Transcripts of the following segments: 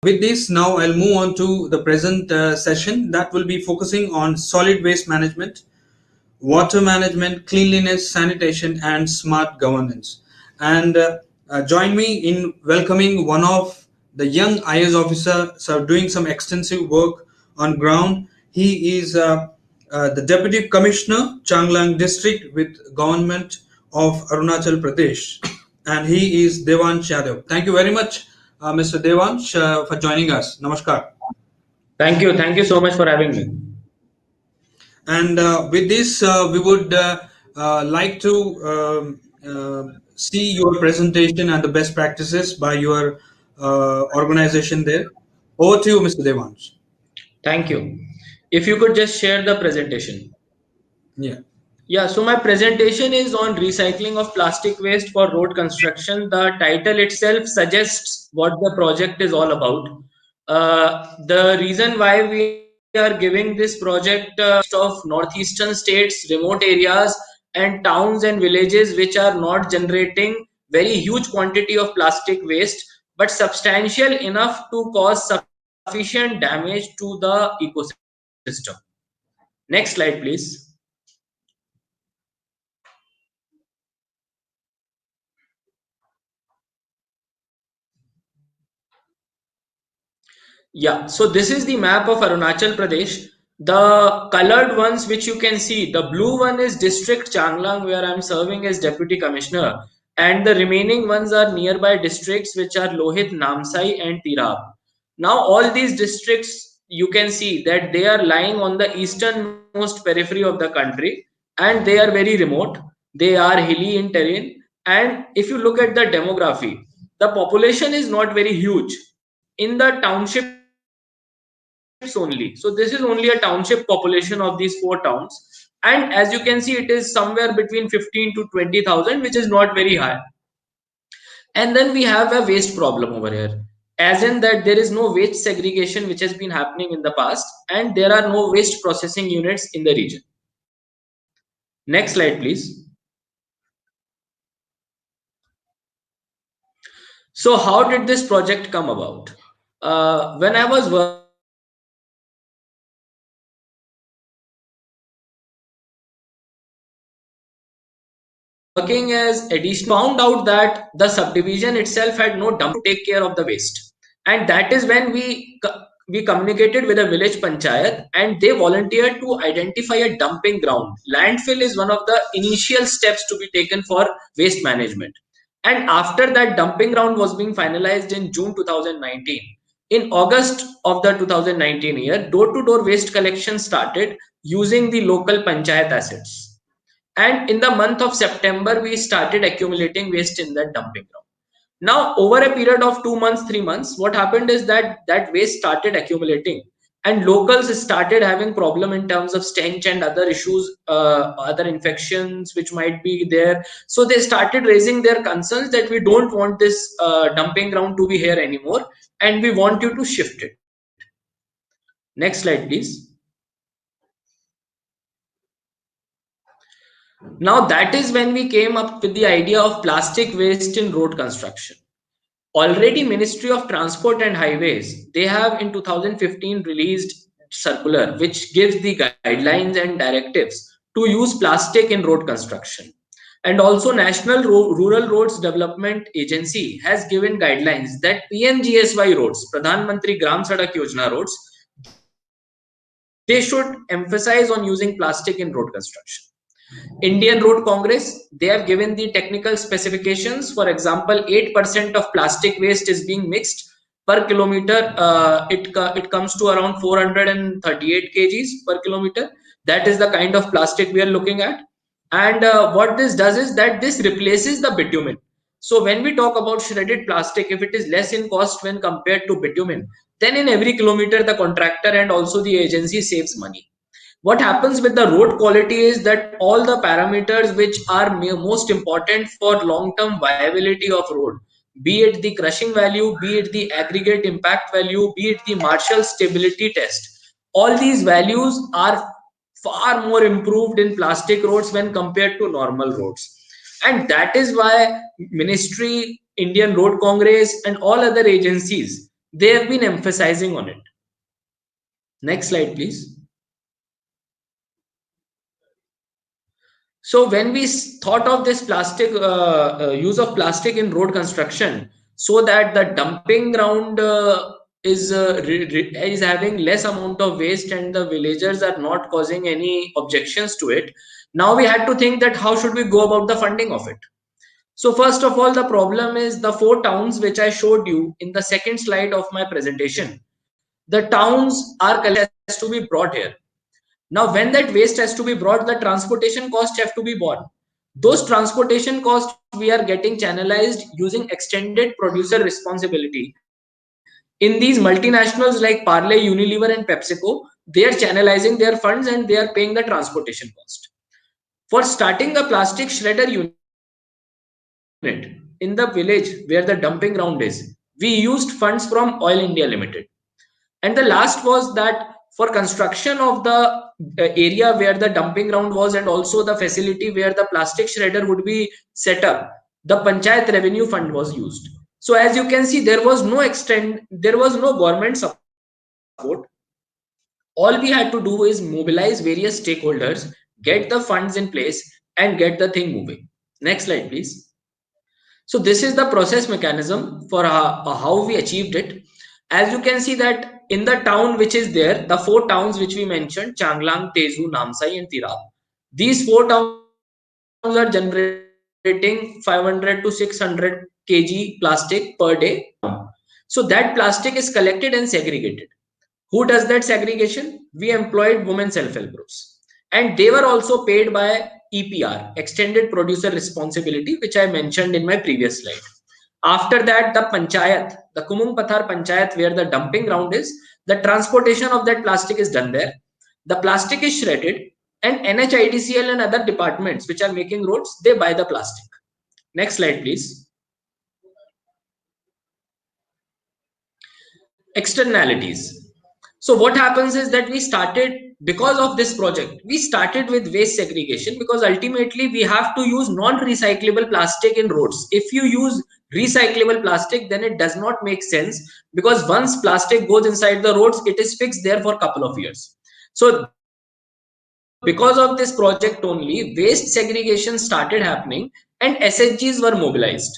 With this, now I'll move on to the present session that will be focusing on solid waste management, water management, cleanliness, sanitation, and smart governance. And join me in welcoming one of the young IS officer doing some extensive work on ground. He is the Deputy Commissioner, Changlang District with Government of Arunachal Pradesh, and he is Devansh Yadav. Thank you very much, Mr. Devansh, for joining us. Namaskar. Thank you. Thank you so much for having me. And with this, we would like to see your presentation and the best practices by your organization there. Over to you, Mr. Devansh. Thank you. If you could just share the presentation. Yeah. Yeah, so my presentation is on recycling of plastic waste for road construction. The title itself suggests what the project is all about. The reason why we are giving this project of northeastern states, remote areas, and towns and villages which are not generating very huge quantity of plastic waste, but substantial enough to cause sufficient damage to the ecosystem. Next slide, please. Yeah, so this is the map of Arunachal Pradesh. The colored ones which you can see, the blue one is district Changlang where I'm serving as deputy commissioner, and the remaining ones are nearby districts which are Lohit, Namsai and Tirap. Now all these districts you can see that they are lying on the easternmost periphery of the country and they are very remote. They are hilly in terrain, and if you look at the demography, the population is not very huge in the townships only. So this is only a township population of these four towns, and as you can see, it is somewhere between 15 to 20,000, which is not very high. And then we have a waste problem over here, as in that there is no waste segregation which has been happening in the past, and there are no waste processing units in the region. Next slide, please. So how did this project come about? When I was working as additional, found out that the subdivision itself had no dump to take care of the waste, and that is when we communicated with a village panchayat and they volunteered to identify a dumping ground. Landfill is one of the initial steps to be taken for waste management, and after that dumping ground was being finalized in June 2019, in August of the 2019 year, door to door waste collection started using the local panchayat assets, and in the month of September we started accumulating waste in that dumping ground. Now over a period of 2 months, 3 months, what happened is that that waste started accumulating and locals started having problem in terms of stench and other issues, other infections which might be there. So they started raising their concerns that we don't want this dumping ground to be here anymore and we want you to shift it. Next slide, please. Now that is when we came up with the idea of plastic waste in road construction. Already Ministry of Transport and Highways, they have in 2015 released circular which gives the guidelines and directives to use plastic in road construction. And also National Rural Roads Development Agency has given guidelines that PMGSY roads, Pradhan Mantri Gram Sadak Yojana roads, they should emphasize on using plastic in road construction. Indian Road Congress, they have given the technical specifications. For example, 8% of plastic waste is being mixed per kilometer. It comes to around 438 kgs per kilometer. That is the kind of plastic we are looking at. And what this does is that this replaces the bitumen. So when we talk about shredded plastic, if it is less in cost when compared to bitumen, then in every kilometer the contractor and also the agency saves money. What happens with the road quality is that all the parameters which are most important for long-term viability of road, be it the crushing value, be it the aggregate impact value, be it the Marshall stability test, all these values are far more improved in plastic roads when compared to normal roads. And that is why Ministry, Indian Road Congress and all other agencies, They have been emphasizing on it. Next slide, please. So when we thought of this plastic use of plastic in road construction, so that the dumping ground is having less amount of waste and the villagers are not causing any objections to it. Now we had to think that how should we go about the funding of it. So first of all, the problem is the 4 towns which I showed you in the second slide of my presentation. The towns are has to be brought here. Now, when that waste has to be brought, the transportation costs have to be borne. Those transportation costs we are getting channelized using extended producer responsibility. In these multinationals like Parle, Unilever, and PepsiCo, they are channelizing their funds and they are paying the transportation cost. For starting a plastic shredder unit in the village where the dumping ground is, we used funds from Oil India Limited. And the last was that for construction of the area where the dumping ground was and also the facility where the plastic shredder would be set up, the Panchayat Revenue Fund was used. So as you can see, there was no government support. All we had to do is mobilize various stakeholders, get the funds in place, and get the thing moving. Next slide, please. So this is the process mechanism for how we achieved it. As you can see that in the town which is there, the 4 towns which we mentioned, Changlang, Tezu, Namsai, and Tirap, these 4 towns are generating 500 to 600 kg plastic per day. So that plastic is collected and segregated. Who does that segregation? We employed women self-help groups. And they were also paid by EPR, Extended Producer Responsibility, which I mentioned in my previous slide. After that, the Panchayat, the Kumung Pathar Panchayat, where the dumping ground is, the transportation of that plastic is done there. The plastic is shredded, and NHIDCL and other departments which are making roads, they buy the plastic. Next slide, please. Externalities. So what happens is that we started, because of this project, we started with waste segregation, because ultimately we have to use non-recyclable plastic in roads. If you use recyclable plastic, then it does not make sense, because once plastic goes inside the roads, it is fixed there for a couple of years. So because of this project only, waste segregation started happening and SHGs were mobilized.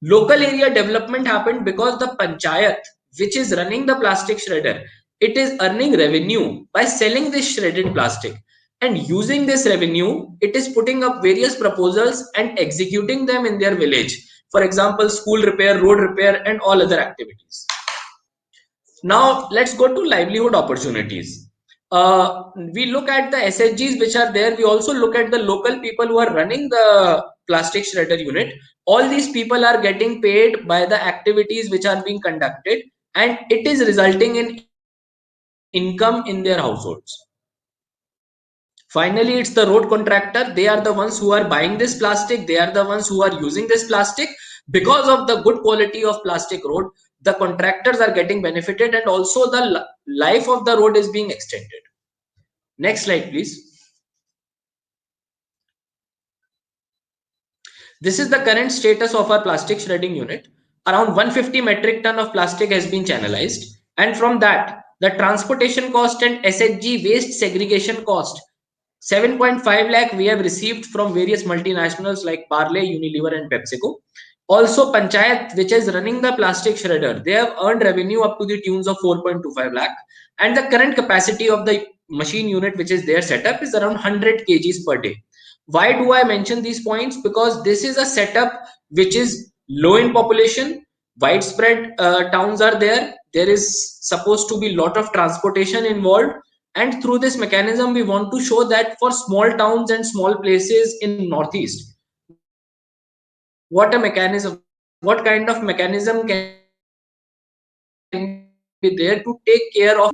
Local area development happened because the Panchayat, which is running the plastic shredder, it is earning revenue by selling this shredded plastic. And using this revenue, it is putting up various proposals and executing them in their village. For example, school repair, road repair, and all other activities. Now, let's go to livelihood opportunities. We look at the SHGs which are there. We also look at the local people who are running the plastic shredder unit. All these people are getting paid by the activities which are being conducted, and it is resulting in income in their households. Finally, it's the road contractor. They are the ones who are buying this plastic. They are the ones who are using this plastic. Because of the good quality of plastic road, the contractors are getting benefited, and also the life of the road is being extended. Next slide, please. This is the current status of our plastic shredding unit. Around 150 metric ton of plastic has been channelized, and from that, the transportation cost and SHG waste segregation cost 7.5 lakh we have received from various multinationals like Parle, Unilever, and PepsiCo. Also, Panchayat, which is running the plastic shredder, they have earned revenue up to the tunes of 4.25 lakh. And the current capacity of the machine unit, which is their setup, is around 100 kgs per day. Why do I mention these points? Because this is a setup which is low in population, widespread towns are there. There is supposed to be a lot of transportation involved. And through this mechanism, we want to show that for small towns and small places in Northeast, what kind of mechanism can be there to take care of.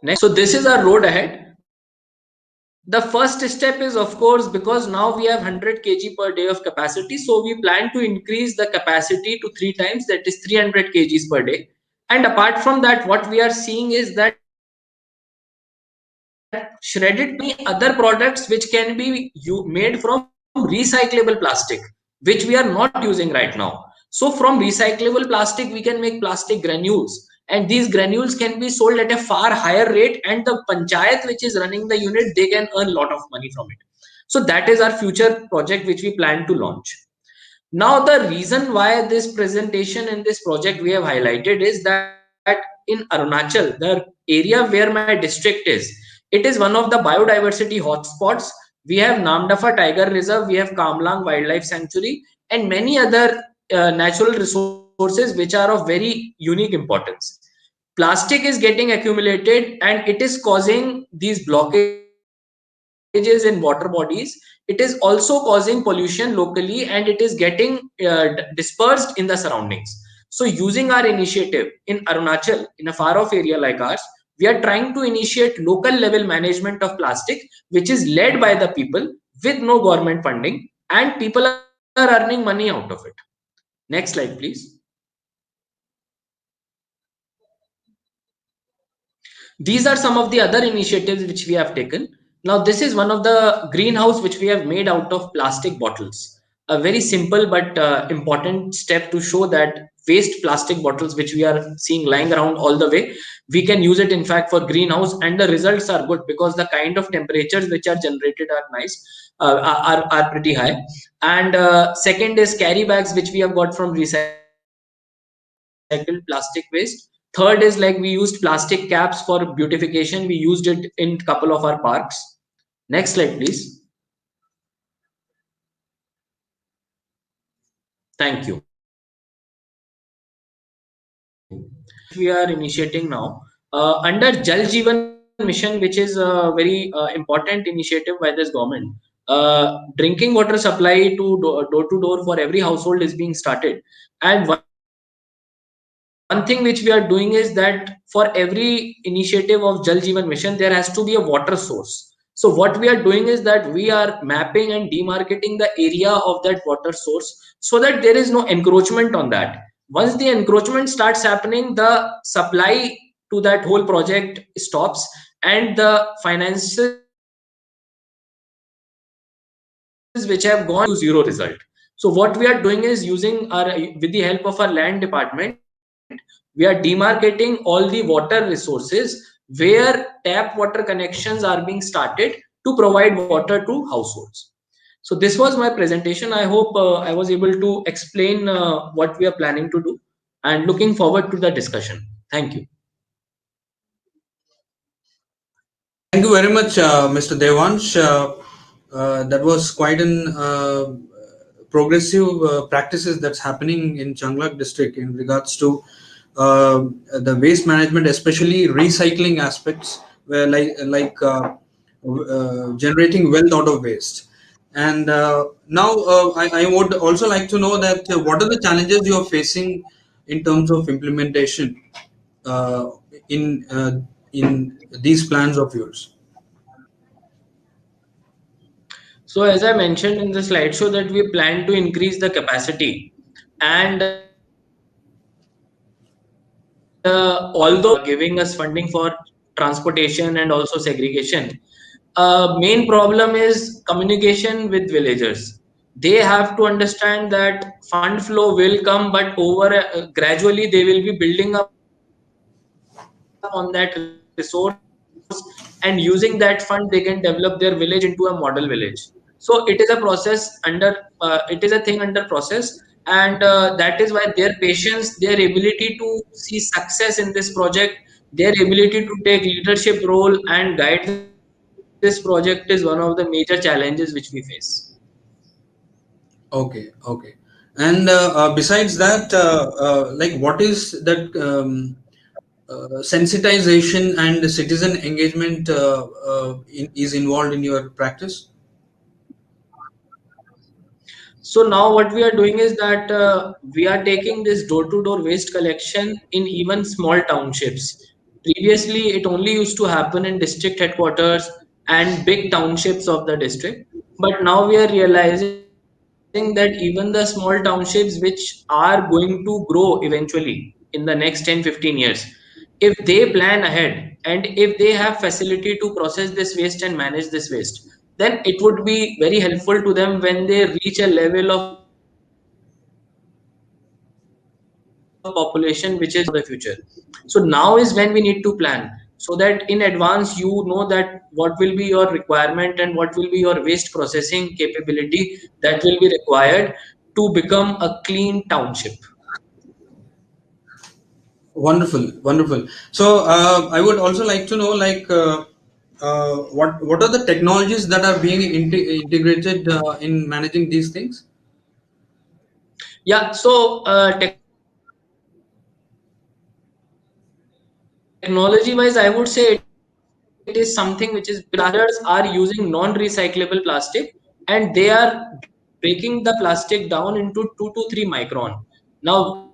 Next, so this is our road ahead. The first step is, of course, because now we have 100 kg per day of capacity. So we plan to increase the capacity to 3 times, that is 300 kgs per day. And apart from that, what we are seeing is that shredded many other products which can be made from recyclable plastic, which we are not using right now. So from recyclable plastic, we can make plastic granules, and these granules can be sold at a far higher rate, and the panchayat which is running the unit, they can earn a lot of money from it. So that is our future project which we plan to launch. Now, the reason why this presentation and this project we have highlighted is that in Arunachal, the area where my district is, it is one of the biodiversity hotspots. We have Namdafa Tiger Reserve, we have Kamlang Wildlife Sanctuary, and many other natural resources which are of very unique importance. Plastic is getting accumulated and it is causing these blockages in water bodies. It is also causing pollution locally, and it is getting dispersed in the surroundings. So using our initiative in Arunachal, in a far off area like ours, we are trying to initiate local level management of plastic, which is led by the people with no government funding, and people are earning money out of it. Next slide, please. These are some of the other initiatives which we have taken. Now, this is one of the greenhouse which we have made out of plastic bottles. A very simple but important step to show that waste plastic bottles which we are seeing lying around all the way, we can use it in fact for greenhouse, and the results are good because the kind of temperatures which are generated are nice, are pretty high. And second is carry bags which we have got from recycled plastic waste. Third is like we used plastic caps for beautification. We used it in a couple of our parks. Next slide, please. Thank you. We are initiating now under Jal Jeevan Mission, which is a very important initiative by this government. Drinking water supply to door to door for every household is being started, and one thing which we are doing is that for every initiative of Jal Jeevan Mission, there has to be a water source. So what we are doing is that we are mapping and demarcating the area of that water source so that there is no encroachment on that. Once the encroachment starts happening, the supply to that whole project stops and the finances which have gone to zero result. So what we are doing is using our, with the help of our land department, we are demarcating all the water resources where tap water connections are being started to provide water to households. So this was my presentation. I hope I was able to explain what we are planning to do, and looking forward to the discussion. Thank you. Thank you very much, Mr. Devansh. That was quite an progressive practices that's happening in Changlak district in regards to the waste management, especially recycling aspects, where generating wealth out of waste. And now I would also like to know that what are the challenges you are facing in terms of implementation uh, in uh, in these plans of yours? So as I mentioned in the slideshow that we plan to increase the capacity, and although giving us funding for transportation and also segregation, main problem is communication with villagers. They have to understand that fund flow will come, but over gradually they will be building up on that resource, and using that fund they can develop their village into a model village. So it is a process under it is a thing under process, and that is why their patience, their ability to see success in this project, their ability to take leadership role and guide this project is one of the major challenges which we face. Okay, okay. And besides that, like what is that sensitization and citizen engagement is involved in your practice? So now what we are doing is that we are taking this door-to-door waste collection in even small townships. Previously, it only used to happen in district headquarters and big townships of the district. But now we are realizing that even the small townships which are going to grow eventually in the next 10-15 years, if they plan ahead and if they have facility to process this waste and manage this waste, then it would be very helpful to them when they reach a level of population which is the future. So now is when we need to plan, so that in advance you know that what will be your requirement and what will be your waste processing capability that will be required to become a clean township. Wonderful, wonderful. So I would also like to know, like, what are the technologies that are being integrated in managing these things? Yeah, so technology wise, I would say it is something which is plasters are using non-recyclable plastic, and they are breaking the plastic down into 2 to 3 micron. Now,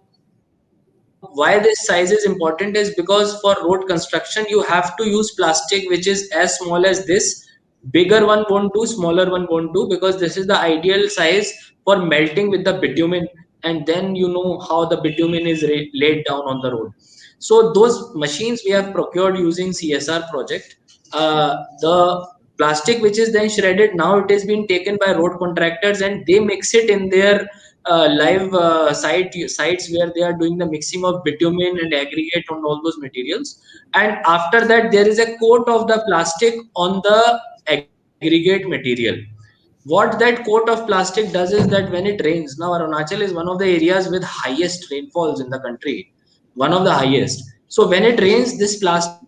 why this size is important is because for road construction you have to use plastic which is as small as this. Bigger one won't do, smaller one won't do, because this is the ideal size for melting with the bitumen, and then you know how the bitumen is laid down on the road. So those machines we have procured using CSR project. The plastic which is then shredded, now it is being taken by road contractors and they mix it in their live sites where they are doing the mixing of bitumen and aggregate on all those materials. And after that there is a coat of the plastic on the aggregate material. What that coat of plastic does is that when it rains, now Arunachal is one of the areas with highest rainfalls in the country, one of the highest. So when it rains, this plastic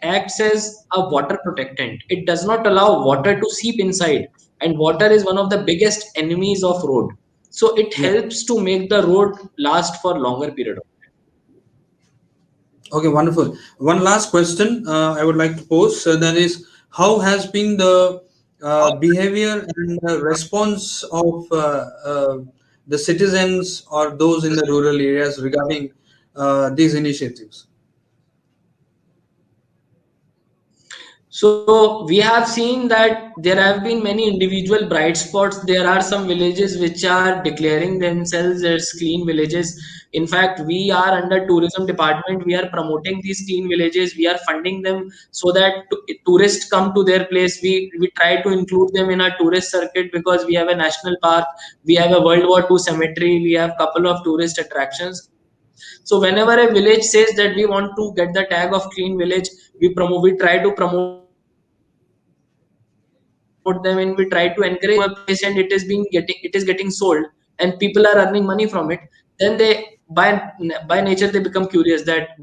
acts as a water protectant. It does not allow water to seep inside, and water is one of the biggest enemies of road. So it helps to make the Yeah. road last for longer period of time. Okay, wonderful. One last question I would like to pose, that is, how has been the behavior and response of the citizens or those in the rural areas regarding these initiatives? So we have seen that there have been many individual bright spots. There are some villages which are declaring themselves as clean villages. In fact, we are under tourism department. We are promoting these clean villages. We are funding them so that tourists come to their place. We try to include them in our tourist circuit because we have a national park. We have a World War II cemetery. We have couple of tourist attractions. So whenever a village says that we want to get the tag of clean village, we try to promote them and we try to encourage them to come to our place, and it is being it is getting sold and people are earning money from it. Then they by nature they become curious that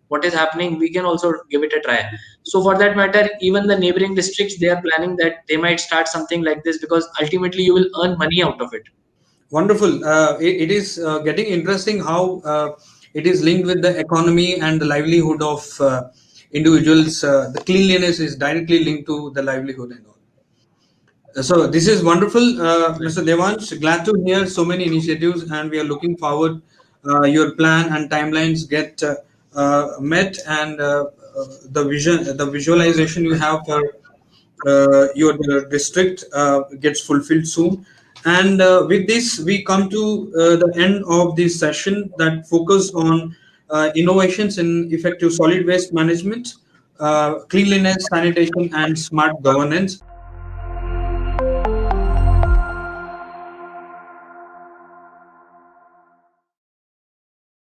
what is happening, we can also give it a try. So for that matter, even the neighboring districts, they are planning that they might start something like this because ultimately you will earn money out of it. Wonderful. It is getting interesting how it is linked with the economy and the livelihood of individuals. The cleanliness is directly linked to the livelihood and all. So this is wonderful, Mr. Devansh. Glad to hear so many initiatives, and we are looking forward your plan and timelines get met, and the vision, the visualization you have for your district gets fulfilled soon. And with this, we come to the end of this session that focus on innovations in effective solid waste management, cleanliness, sanitation, and smart governance.